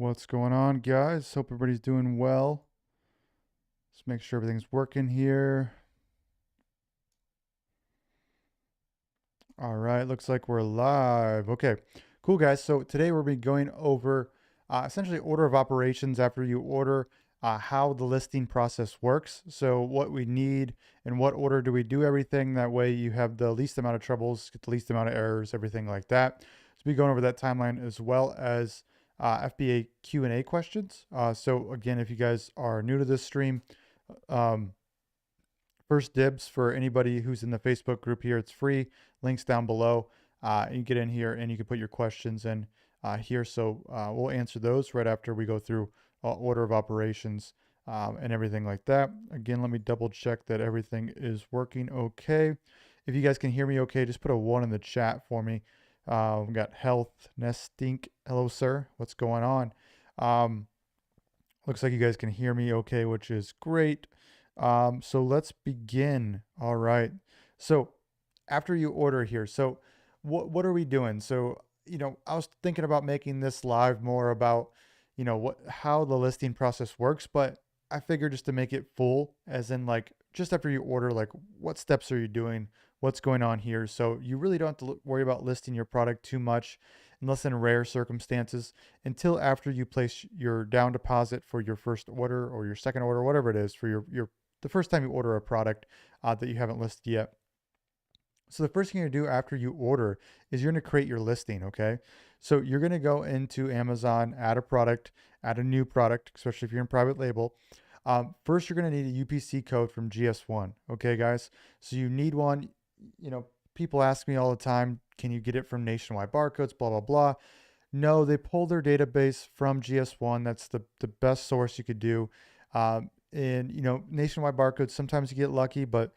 What's going on, guys? Hope everybody's doing well. Let's make sure everything's working here. All right, looks like we're live. Okay, cool, guys. So today we'll be going over essentially order of operations after you order, how the listing process works. So what we need, in what order do we do everything? That way you have the least amount of troubles, get the least amount of errors, everything like that. So we'll be going over that timeline as well as FBA Q&A questions. So again, if you guys are new to this stream, um, first dibs for anybody who's in the Facebook group here. It's free. Links down below. You get in here and you can put your questions in here. So we'll answer those right after we go through order of operations and everything like that. Again, let me double check that everything is working okay. If you guys can hear me okay, just put a 1 in the chat for me. We've got Health Nestink. Hello, sir. What's going on? Um, Looks like you guys can hear me okay, which is great. So let's begin. All right. So after you order here, so what are we doing? So, I was thinking about making this live more about, what how the listing process works, but I figured just to make it full, as in like just after you order, like what steps are you doing? What's going on here? So you really don't have to worry about listing your product too much, unless in rare circumstances, until after you place your down deposit for your first order or your second order, whatever it is for your the first time you order a product that you haven't listed yet. So the first thing you're gonna do after you order is you're gonna create your listing, okay? So you're gonna go into Amazon, add a product, add a new product, especially if you're in private label. First, you're gonna need a UPC code from GS1, okay, guys? So you need one. People ask me all the time, can you get it from Nationwide Barcodes, blah, blah, blah. No, they pull their database from GS1. That's the best source you could do. And Nationwide Barcodes, sometimes you get lucky, but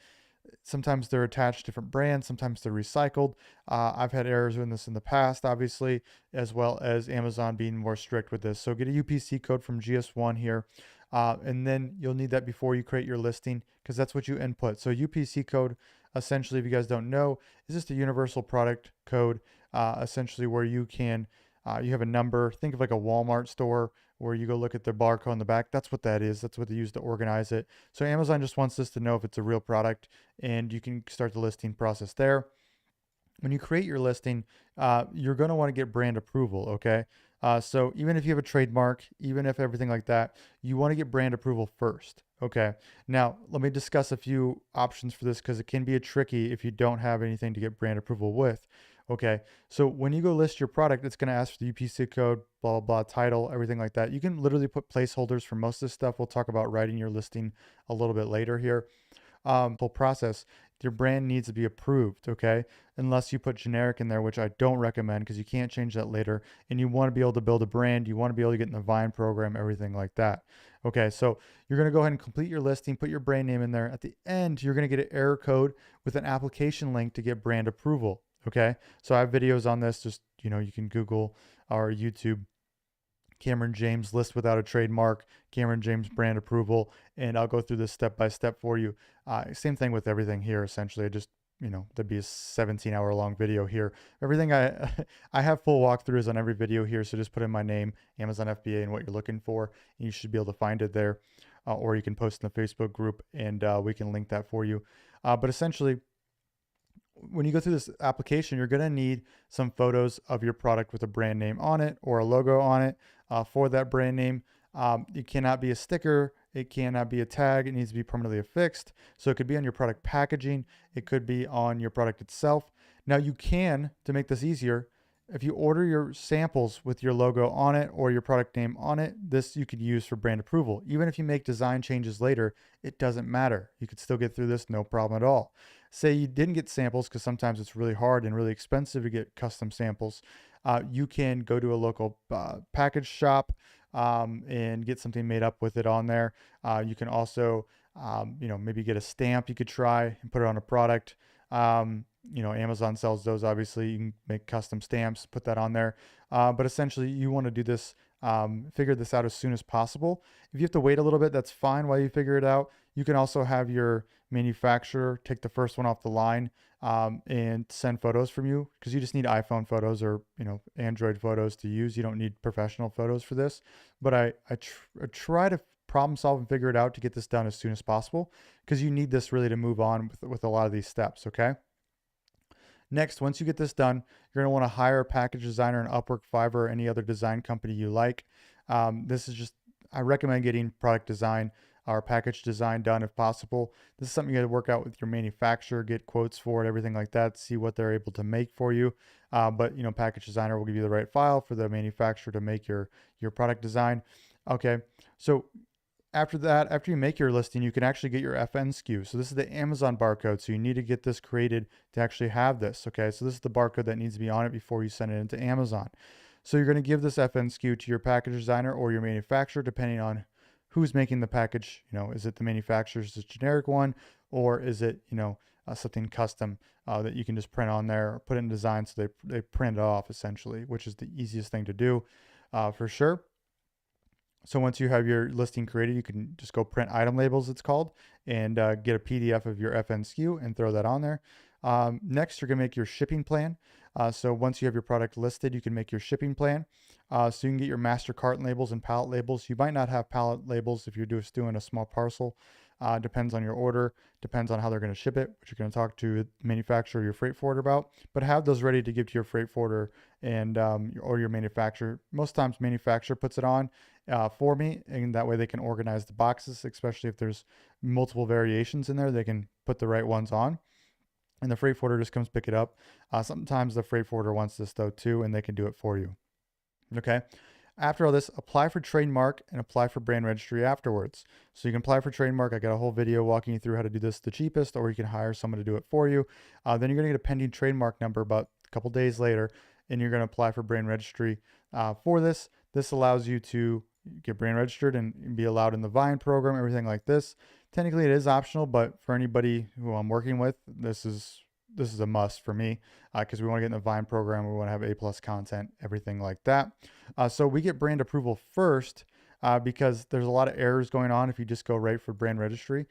sometimes they're attached to different brands, sometimes they're recycled. I've had errors in this in the past, obviously, as well as Amazon being more strict with this. So get a UPC code from GS1 here. And then you'll need that before you create your listing, because that's what you input. So UPC code, essentially, if you guys don't know, is just a universal product code, essentially where you can, you have a number. Think of like a Walmart store where you go look at the barcode on the back. That's what that is. That's what they use to organize it. So Amazon just wants us to know if it's a real product, and you can start the listing process there. When you create your listing, you're going to want to get brand approval, okay? So even if you have a trademark, even if everything like that, you want to get brand approval first, okay? Now, let me discuss a few options for this, because it can be a tricky if you don't have anything to get brand approval with, okay? So when you go list your product, it's going to ask for the UPC code, blah, blah, blah, title, everything like that. You can literally put placeholders for most of this stuff. We'll talk about writing your listing a little bit later here. Whole process, your brand needs to be approved, okay? Unless you put generic in there, which I don't recommend, because you can't change that later. And you want to be able to build a brand. You want to be able to get in the Vine program, everything like that. Okay, so you're going to go ahead and complete your listing, put your brand name in there. At the end, you're going to get an error code with an application link to get brand approval, okay? So I have videos on this. Just, you can Google or YouTube Cameron James list without a trademark, Cameron James brand approval, and I'll go through this step by step for you. Same thing with everything here, essentially. There'd be a 17-hour long video here. Everything I have full walkthroughs on every video here, so just put in my name, Amazon FBA, and what you're looking for, and you should be able to find it there. Or you can post in the Facebook group, and we can link that for you. But essentially, when you go through this application, you're going to need some photos of your product with a brand name on it or a logo on it for that brand name. It cannot be a sticker. It cannot be a tag. It needs to be permanently affixed. So it could be on your product packaging. It could be on your product itself. Now you can, to make this easier, if you order your samples with your logo on it or your product name on it, this you could use for brand approval. Even if you make design changes later, it doesn't matter. You could still get through this, no problem at all. Say you didn't get samples, because sometimes it's really hard and really expensive to get custom samples. You can go to a local package shop and get something made up with it on there. You can also, maybe get a stamp you could try and put it on a product. Amazon sells those, obviously. You can make custom stamps, put that on there. But essentially, you want to do this figure this out as soon as possible. If you have to wait a little bit, that's fine while you figure it out. You can also have your manufacturer take the first one off the line and send photos from you, because you just need iPhone photos or Android photos to use. You don't need professional photos for this. But I try to problem solve and figure it out to get this done as soon as possible, because you need this really to move on with a lot of these steps. Okay. Next, once you get this done, you're going to want to hire a package designer on Upwork, Fiverr, or any other design company you like. This is just, I recommend getting product design or package design done if possible. This is something you got to work out with your manufacturer, get quotes for it, everything like that, see what they're able to make for you. But package designer will give you the right file for the manufacturer to make your product design. Okay, so after that, after you make your listing, you can actually get your FN SKU. So this is the Amazon barcode. So you need to get this created to actually have this. Okay. So this is the barcode that needs to be on it before you send it into Amazon. So you're going to give this FN SKU to your package designer or your manufacturer, depending on who's making the package. Is it the manufacturer's generic one, or is it, something custom that you can just print on there or put in design so they print it off essentially, which is the easiest thing to do for sure. So once you have your listing created, you can just go print item labels, it's called, and get a PDF of your FN SKU and throw that on there. Next, you're going to make your shipping plan. So once you have your product listed, you can make your shipping plan. So you can get your master carton labels and pallet labels. You might not have pallet labels if you're just doing a small parcel. Depends on your order, depends on how they're going to ship it, which you're going to talk to the manufacturer or your freight forwarder about. But have those ready to give to your freight forwarder and or your manufacturer. Most times, manufacturer puts it on for me, and that way they can organize the boxes, especially if there's multiple variations in there. They can put the right ones on, and the freight forwarder just comes pick it up. Sometimes the freight forwarder wants this though too, and they can do it for you. Okay. After all this, apply for trademark and apply for brand registry afterwards. So you can apply for trademark. I got a whole video walking you through how to do this the cheapest, or you can hire someone to do it for you. Then you're going to get a pending trademark number about a couple days later, and you're going to apply for brand registry for this. This allows you to get brand registered and be allowed in the Vine program, everything like this. Technically, it is optional, but for anybody who I'm working with, this is a must for me, because we want to get in the Vine program. We want to have A+ content, everything like that. So we get brand approval first because there's a lot of errors going on if you just go right for brand registry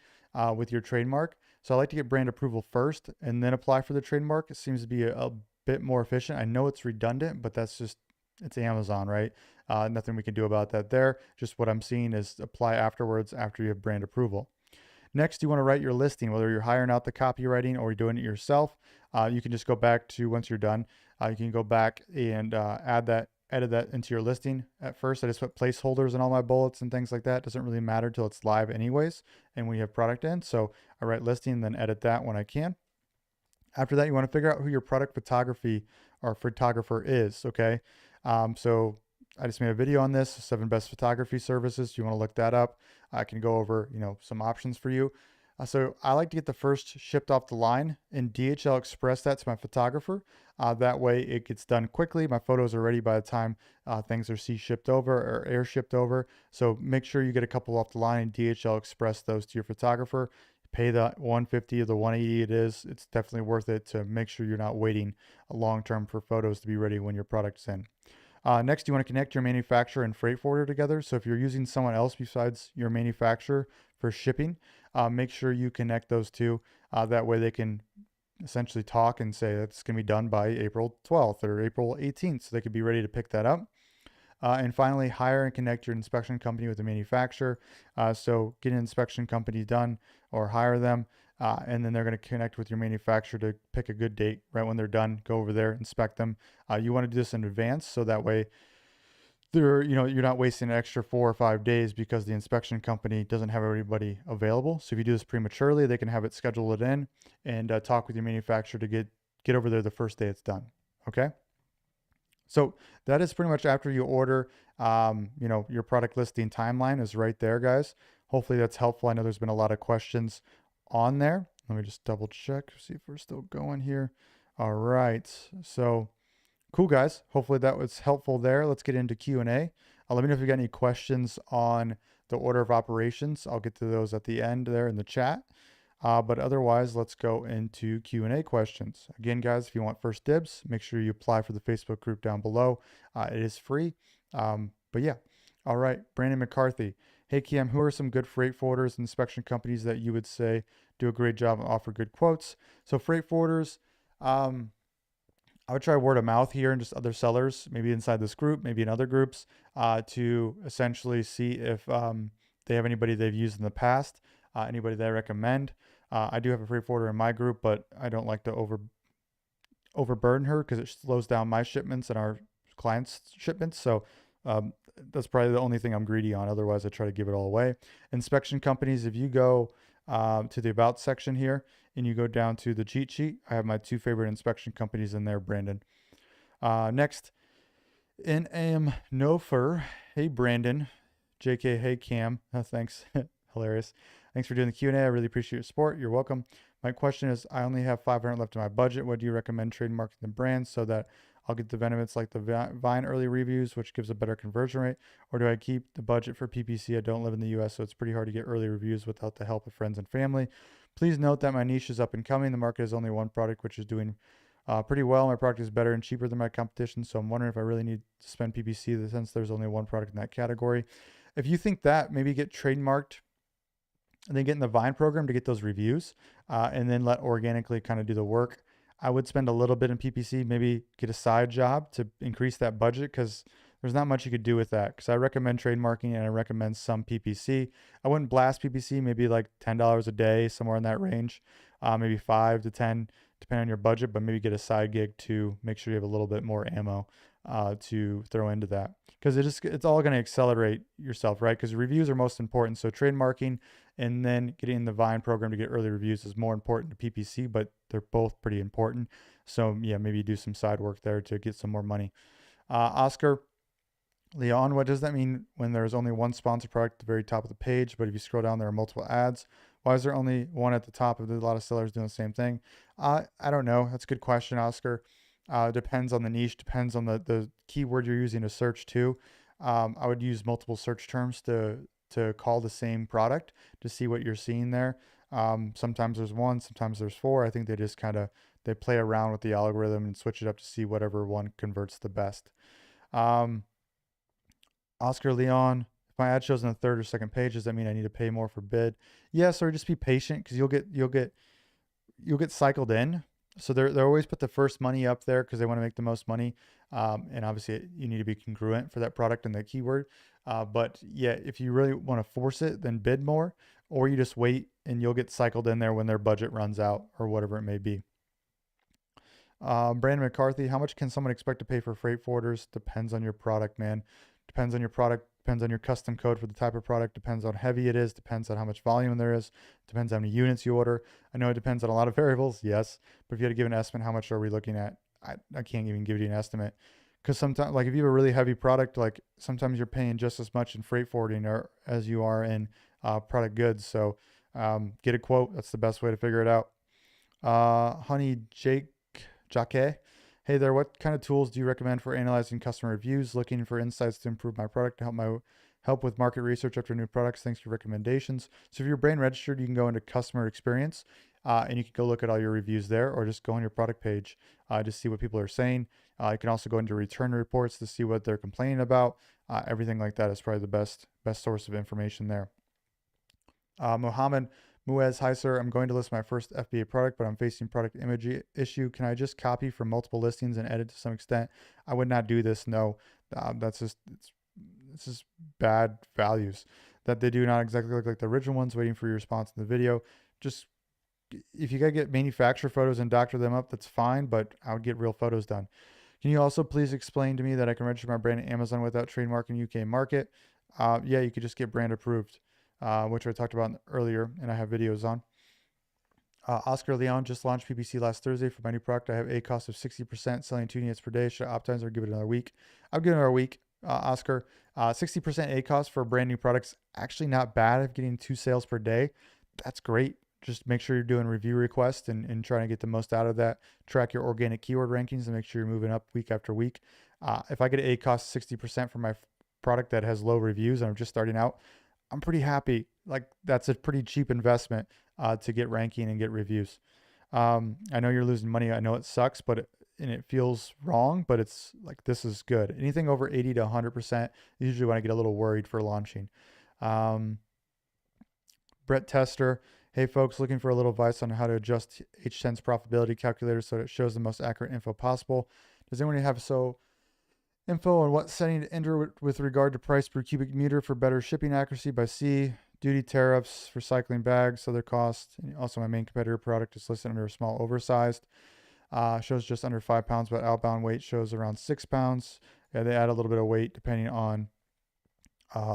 with your trademark. So I like to get brand approval first and then apply for the trademark. It seems to be a bit more efficient. I know it's redundant, but it's Amazon, right? Nothing we can do about that there. Just what I'm seeing is apply afterwards after you have brand approval. Next, you want to write your listing, whether you're hiring out the copywriting or you're doing it yourself. You can just go back to, once you're done, you can go back and edit that into your listing. At first, I just put placeholders in all my bullets and things like that. It doesn't really matter till it's live anyways, and when you have product in. So I write listing, then edit that when I can. After that, you want to figure out who your product photography or photographer is, okay? So I just made a video on this, 7 best photography services. You want to look that up. I can go over, some options for you. So I like to get the first shipped off the line and DHL Express that to my photographer. That way it gets done quickly. My photos are ready by the time things are sea shipped over or air shipped over. So make sure you get a couple off the line and DHL Express those to your photographer. Pay the $150 or the $180 it is. It's definitely worth it to make sure you're not waiting a long term for photos to be ready when your product's in. Next, you want to connect your manufacturer and freight forwarder together. So if you're using someone else besides your manufacturer for shipping, make sure you connect those two. That way they can essentially talk and say it's going to be done by April 12th or April 18th. So they could be ready to pick that up. And finally, hire and connect your inspection company with the manufacturer. So get an inspection company done or hire them. And then they're going to connect with your manufacturer to pick a good date right when they're done. Go over there, inspect them. You want to do this in advance so that way you're not wasting an extra 4 or 5 days because the inspection company doesn't have everybody available. So if you do this prematurely, they can have it scheduled in and talk with your manufacturer to get over there the first day it's done. Okay. So that is pretty much after you order. Your product listing timeline is right there, guys. Hopefully that's helpful. I know there's been a lot of questions on there. Let me just double check, see if we're still going here. All right. So cool, guys. Hopefully that was helpful there. Let's get into Q&A. Let me know if you got any questions on the order of operations. I'll get to those at the end there in the chat. But otherwise, let's go into Q&A questions. Again, guys, if you want first dibs, make sure you apply for the Facebook group down below. It is free. But yeah, all right, Brandon McCarthy. Hey, Kiam, who are some good freight forwarders and inspection companies that you would say do a great job and offer good quotes? So freight forwarders, um, I would try word of mouth here and just other sellers, maybe inside this group, maybe in other groups, to essentially see if they have anybody they've used in the past, anybody that I recommend. I do have a freight forwarder in my group, but I don't like to overburden her because it slows down my shipments and our clients' shipments. So um, that's probably the only thing I'm greedy on. Otherwise, I try to give it all away. Inspection companies, if you go to the About section here and you go down to the cheat sheet, I have my two favorite inspection companies in there, Brandon. Next, NAM Nofer. Hey, Brandon. JK, hey, Cam. Thanks. Hilarious. Thanks for doing the Q&A. I really appreciate your support. You're welcome. My question is, I only have 500 left in my budget. What do you recommend trademarking the brand so that I'll get the benefits like the Vine early reviews, which gives a better conversion rate? Or do I keep the budget for PPC? I don't live in the US, so it's pretty hard to get early reviews without the help of friends and family. Please note that my niche is up and coming. The market has only one product, which is doing pretty well. My product is better and cheaper than my competition, so I'm wondering if I really need to spend PPC since there's only one product in that category. If you think that, maybe get trademarked and then get in the Vine program to get those reviews, and then let organically kind of do the work. I would spend a little bit in PPC, maybe get a side job to increase that budget because there's not much you could do with that. Because I recommend trademarking and I recommend some PPC. I wouldn't blast PPC, maybe like $10 a day, somewhere in that range, maybe 5 to 10, depending on your budget. But maybe get a side gig to make sure you have a little bit more ammo to throw into that because it's all going to accelerate yourself, right? Because reviews are most important. So trademarking and then getting in the Vine program to get early reviews is more important to PPC, but they're both pretty important. So yeah, maybe do some side work there to get some more money. Oscar Leon, what does that mean when there's only one sponsored product at the very top of the page, but if you scroll down, there are multiple ads? Why is there only one at the top if there's a lot of sellers doing the same thing? I don't know. That's a good question, Oscar. Depends on the niche, depends on the keyword you're using to search too. I would use multiple search terms to call the same product to see what you're seeing there. Sometimes there's one, sometimes there's four. I think they just kind of they play around with the algorithm and switch it up to see whatever one converts the best. Um, Oscar Leon, if my ad shows on the third or second page, does that mean I need to pay more for bid? Yes, or just be patient because you'll get cycled in. So they always put the first money up there because they want to make the most money, and obviously you need to be congruent for that product and that keyword. But yeah, if you really want to force it, then bid more, or you just wait and you'll get cycled in there when their budget runs out or whatever it may be. Brandon McCarthy, how much can someone expect to pay for freight forwarders? Depends on your product, man. Depends on your product, depends on your custom code for the type of product, depends on how heavy it is, depends on how much volume there is, depends on how many units you order. I know it depends on a lot of variables, yes, but if you had to give an estimate, how much are we looking at? I can't even give you an estimate because sometimes, like if you have a really heavy product, like sometimes you're paying just as much in freight forwarding or as you are in product goods. So get a quote. That's the best way to figure it out. Honey Jake, hey there, what kind of tools do you recommend for analyzing customer reviews, looking for insights to improve my product, to help with market research after new products? Thanks for recommendations. So if you're brand registered, you can go into customer experience and you can go look at all your reviews there, or just go on your product page to see what people are saying. You can also go into return reports to see what they're complaining about. Everything like that is probably the best source of information there. Mohammed Muez, hi sir, I'm going to list my first FBA product, but I'm facing product image issue. Can I just copy from multiple listings and edit to some extent? I would not do this. No, that's just it's just bad values that they do not exactly look like the original ones. Waiting for your response in the video. Just if you gotta get manufacturer photos and doctor them up, that's fine, but I would get real photos done. Can you also please explain to me that I can register my brand at Amazon without trademarking UK market? Yeah, you could just get brand approved. Which I talked about earlier and I have videos on. Oscar Leon just launched PPC last Thursday for my new product. I have a cost of 60%, selling 2 units per day. Should I optimize or give it another week? I'll give it another week, Oscar. 60% A cost for a brand new product's actually not bad if getting 2 sales per day. That's great. Just make sure you're doing review requests and trying to get the most out of that. Track your organic keyword rankings and make sure you're moving up week after week. If I get A cost 60% for my product that has low reviews and I'm just starting out, I'm pretty happy. Like that's a pretty cheap investment to get ranking and get reviews. I know you're losing money. I know it sucks, but and it feels wrong, but it's like, this is good. Anything over 80 to 100%, usually when I get a little worried for launching. Um, Brett Tester. Hey folks, looking for a little advice on how to adjust HSN's profitability calculator so that it shows the most accurate info possible. Does anyone have info on what setting to enter with regard to price per cubic meter for better shipping accuracy by sea, duty, tariffs, recycling bags, other costs? And also, my main competitor product is listed under a small oversized. Shows just under 5 pounds, but outbound weight shows around 6 pounds. Yeah, they add a little bit of weight depending on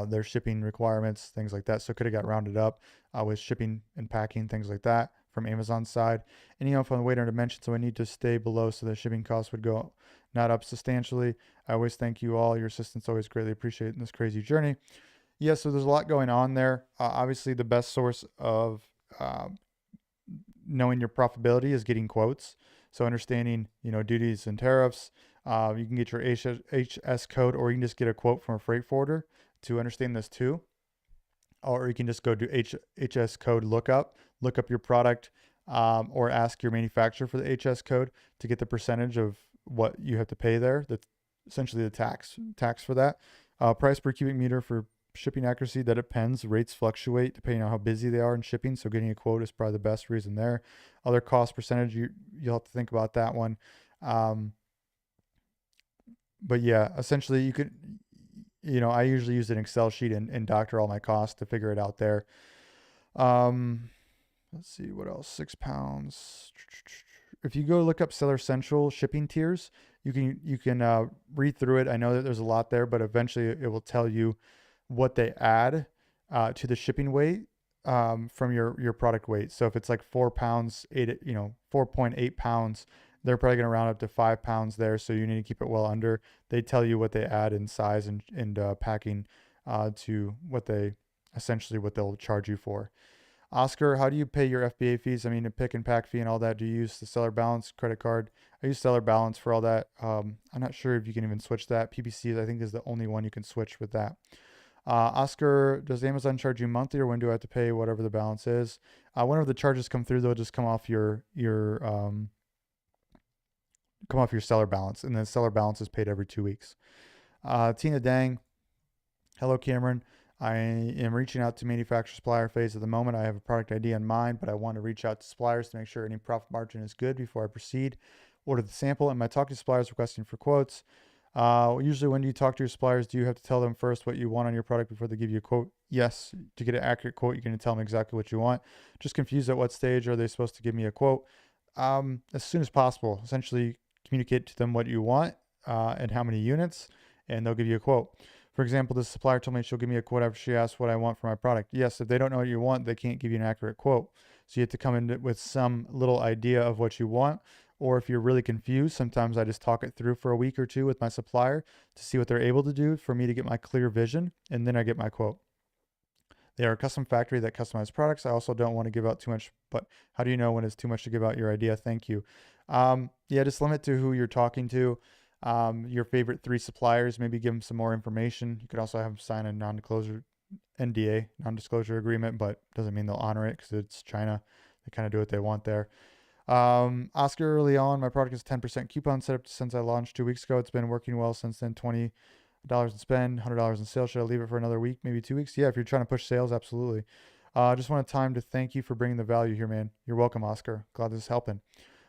their shipping requirements, things like that. So it could have got rounded up with shipping and packing, things like that from Amazon's side. Any info on the weight or dimension, so I need to stay below so the shipping costs would go not up substantially. I always thank you all. Your assistance always greatly appreciated in this crazy journey. Yeah, so there's a lot going on there. Obviously, the best source of knowing your profitability is getting quotes. So understanding, duties and tariffs. You can get your HS code, or you can just get a quote from a freight forwarder to understand this too. Or you can just go do HS code look up your product, or ask your manufacturer for the HS code to get the percentage of what you have to pay there. That's essentially the tax for that. Price per cubic meter for shipping accuracy, that depends. Rates fluctuate depending on how busy they are in shipping. So getting a quote is probably the best reason there. Other cost percentage, you'll have to think about that one. But yeah, essentially you could, I usually use an Excel sheet and doctor all my costs to figure it out there. Let's see what else. 6 pounds. If you go look up Seller Central shipping tiers, you can read through it. I know that there's a lot there, but eventually it will tell you what they add to the shipping weight from your product weight. So if it's like 4 pounds, 4.8 pounds, they're probably going to round up to 5 pounds there. So you need to keep it well under. They tell you what they add in size and packing to what they'll charge you for. Oscar, how do you pay your FBA fees? I mean, a pick and pack fee and all that. Do you use the seller balance credit card? I use seller balance for all that. I'm not sure if you can even switch that. PPC, I think, is the only one you can switch with that. Oscar, does Amazon charge you monthly, or when do I have to pay whatever the balance is? Whenever the charges come through, they'll just come off your seller balance, and then seller balance is paid every 2 weeks. Tina Dang, hello Cameron. I am reaching out to manufacturer supplier phase at the moment. I have a product idea in mind, but I want to reach out to suppliers to make sure any profit margin is good before I proceed. Order the sample. Am I talking to suppliers requesting for quotes? Usually when you talk to your suppliers, do you have to tell them first what you want on your product before they give you a quote? Yes. To get an accurate quote, you're going to tell them exactly what you want. Just confused at what stage are they supposed to give me a quote? As soon as possible. Essentially communicate to them what you want and how many units, and they'll give you a quote. For example, this supplier told me she'll give me a quote after she asks what I want for my product. Yes, if they don't know what you want, they can't give you an accurate quote. So you have to come in with some little idea of what you want. Or if you're really confused, sometimes I just talk it through for a week or two with my supplier to see what they're able to do for me to get my clear vision, and then I get my quote. They are a custom factory that customizes products. I also don't want to give out too much, but how do you know when it's too much to give out your idea? Thank you. Yeah, just limit to who you're talking to. Your favorite 3 suppliers, maybe give them some more information. You could also have them sign a non-disclosure NDA, non-disclosure agreement, but doesn't mean they'll honor it because it's China. They kind of do what they want there. Oscar, early on, my product is 10% coupon set up since I launched 2 weeks ago. It's been working well since then. $20 in spend, $100 in sales. Should I leave it for another week, maybe 2 weeks? Yeah, if you're trying to push sales, absolutely. Just want time to thank you for bringing the value here, man. You're welcome, Oscar. Glad this is helping.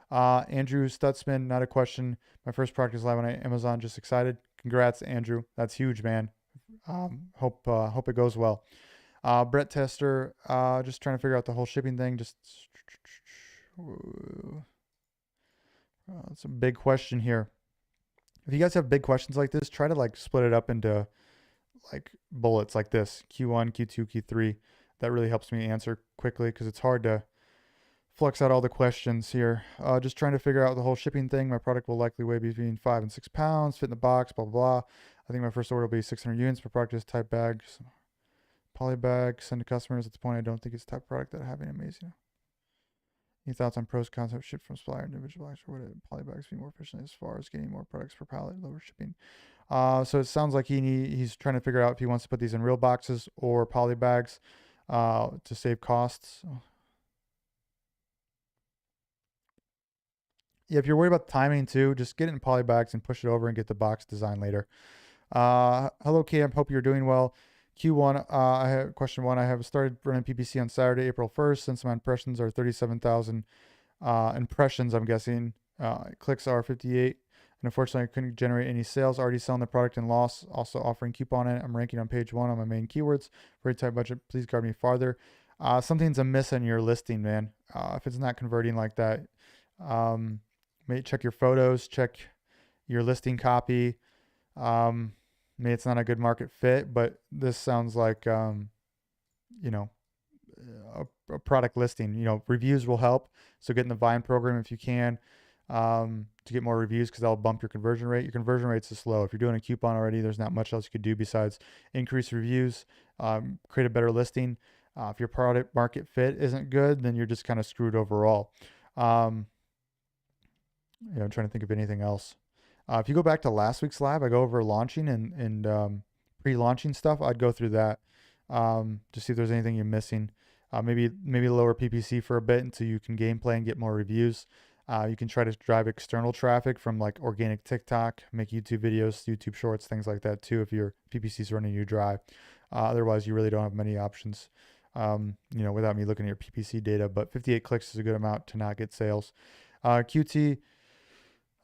Andrew Stutzman, not a question. My first product is live on Amazon. Just excited. Congrats, Andrew. That's huge, man. Hope it goes well. Brett Tester, just trying to figure out the whole shipping thing. That's a big question here. If you guys have big questions like this, try to split it up into bullets like this: Q1, Q2, Q3. That really helps me answer quickly because it's hard to flex out all the questions here. Just trying to figure out the whole shipping thing. My product will likely weigh between 5 and 6 pounds, fit in the box, blah, blah, blah. I think my first order will be 600 units. My product is type bags, poly bag, send to customers. At the point, I don't think it's the type of product that having amazing. Any thoughts on pros, cons of ship from supplier and individual bags, or would poly bags be more efficient as far as getting more products per pallet, lower shipping? So it sounds like he's trying to figure out if he wants to put these in real boxes or poly bags to save costs. Yeah, if you're worried about the timing too, just get it in poly bags and push it over and get the box design later. Hello, Cam. Hope you're doing well. Q1, I have question one. I have started running PPC on Saturday, April 1st. Since my impressions are 37,000 impressions, I'm guessing. Clicks are 58. And unfortunately, I couldn't generate any sales. Already selling the product and loss. Also offering coupon in it. I'm ranking on page 1 on my main keywords. Very tight budget. Please guide me farther. Something's amiss in your listing, man. If it's not converting like that, maybe check your photos, check your listing copy. Maybe it's not a good market fit, but this sounds like, you know, a product listing. Reviews will help. So get in the Vine program if you can, to get more reviews, because that'll bump your conversion rate. Your conversion rate's is low. If you're doing a coupon already, there's not much else you could do besides increase reviews, create a better listing. If your product market fit isn't good, then you're just kind of screwed overall. I'm trying to think of anything else. If you go back to last week's live, I go over launching and pre-launching stuff. I'd go through that to see if there's anything you're missing. Maybe lower PPC for a bit until you can gameplay and get more reviews. You can try to drive external traffic from like organic TikTok, make YouTube videos, YouTube shorts, things like that too, if your PPC is running you dry. Otherwise, you really don't have many options, without me looking at your PPC data. But 58 clicks is a good amount to not get sales.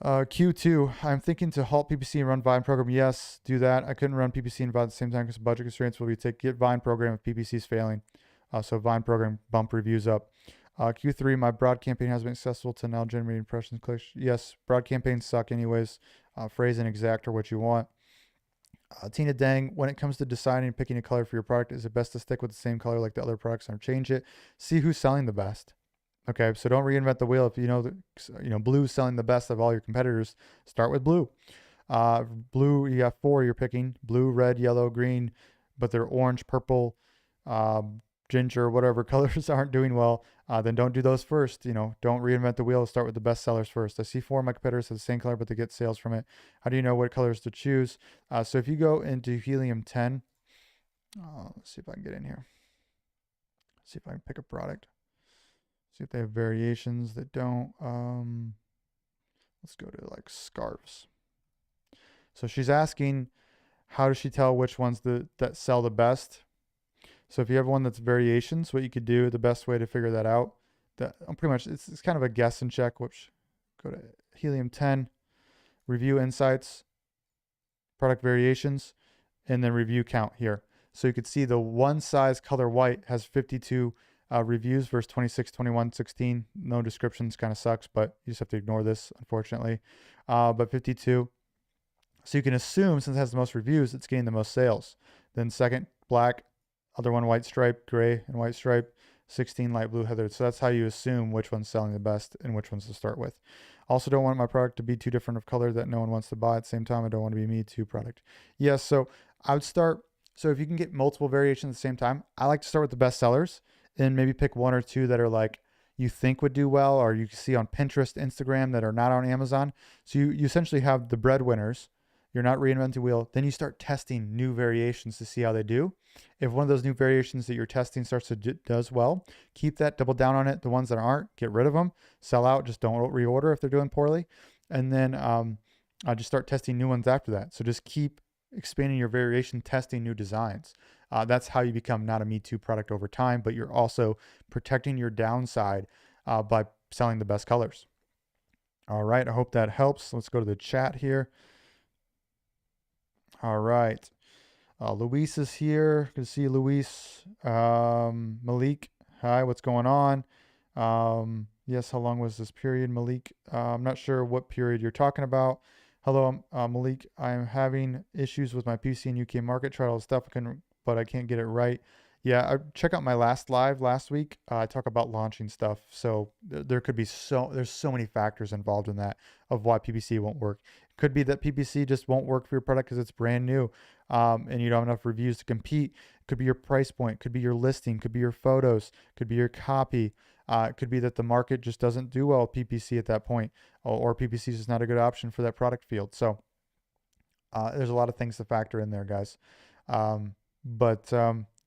Q2, I'm thinking to halt PPC and run Vine program. Yes, do that. I couldn't run PPC and Vine at the same time because budget constraints. Will be get Vine program if PPC is failing. So Vine program, bump reviews up. Q3, my broad campaign has been successful to now generate impressions, clicks. Yes, broad campaigns suck anyways. Phrase and exact are what you want. Tina Dang, when it comes to deciding and picking a color for your product, is it best to stick with the same color like the other products or change it? See who's selling the best. Okay, so don't reinvent the wheel. If you know blue is selling the best of all your competitors, start with blue. Blue, you have 4 you're picking: blue, red, yellow, green, but they're orange, purple, ginger, whatever colors aren't doing well. Then don't do those first. Don't reinvent the wheel. Start with the best sellers first. I see 4 of my competitors have the same color, but they get sales from it. How do you know what colors to choose? So if you go into helium 10, let's see if I can get in here. See if I can pick a product. See if they have variations that don't. Let's go to like scarves. So she's asking, how does she tell which ones that sell the best? So if you have one that's variations, what you could do, the best way to figure that out, pretty much it's kind of a guess and check. Which go to helium 10, review insights, product variations, and then review count here. So you could see the one size color white has 52 reviews versus 26, 21, 16. No descriptions, kind of sucks, but you just have to ignore this, unfortunately. But 52. So you can assume, since it has the most reviews, it's getting the most sales. Then second, black, other one white stripe, gray and white stripe, 16 light blue heathered. So that's how you assume which one's selling the best and which ones to start with. Also don't want my product to be too different of color that no one wants to buy at the same time. I don't want to be me too product. Yes, so I would start, so if you can get multiple variations at the same time, I like to start with the best sellers and maybe pick 1 or 2 that are like you think would do well, or you can see on Pinterest, Instagram, that are not on Amazon. So you essentially have the breadwinners. You're not reinventing the wheel. Then you start testing new variations to see how they do. If one of those new variations that you're testing starts to does well, keep that, double down on it. The ones that aren't, get rid of them, sell out, just don't reorder if they're doing poorly. And then just start testing new ones after that. So just keep expanding your variation, testing new designs. That's how you become not a Me Too product over time, but you're also protecting your downside by selling the best colors. All right, I hope that helps. Let's go to the chat here. All right. Luis is here. Good to see you, Luis. Malik, hi, what's going on? Yes, how long was this period, Malik? I'm not sure what period you're talking about. Hello, Malik. I'm having issues with my PC and UK market. Tried all the stuff, but I can't get it right. Yeah, check out my last live last week. I talk about launching stuff. So there could be there's so many factors involved in that of why PPC won't work. It could be that PPC just won't work for your product because it's brand new, and you don't have enough reviews to compete. It could be your price point, could be your listing, could be your photos, could be your copy. It could be that the market just doesn't do well with PPC at that point, or PPC is just not a good option for that product field. So there's a lot of things to factor in there, guys.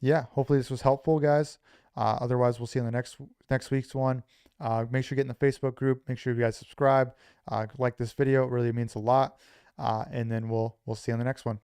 Yeah, hopefully this was helpful, guys. Otherwise, we'll see you in the next week's one. Make sure you get in the Facebook group. Make sure you guys subscribe, like this video. It really means a lot. And then we'll see you on the next one.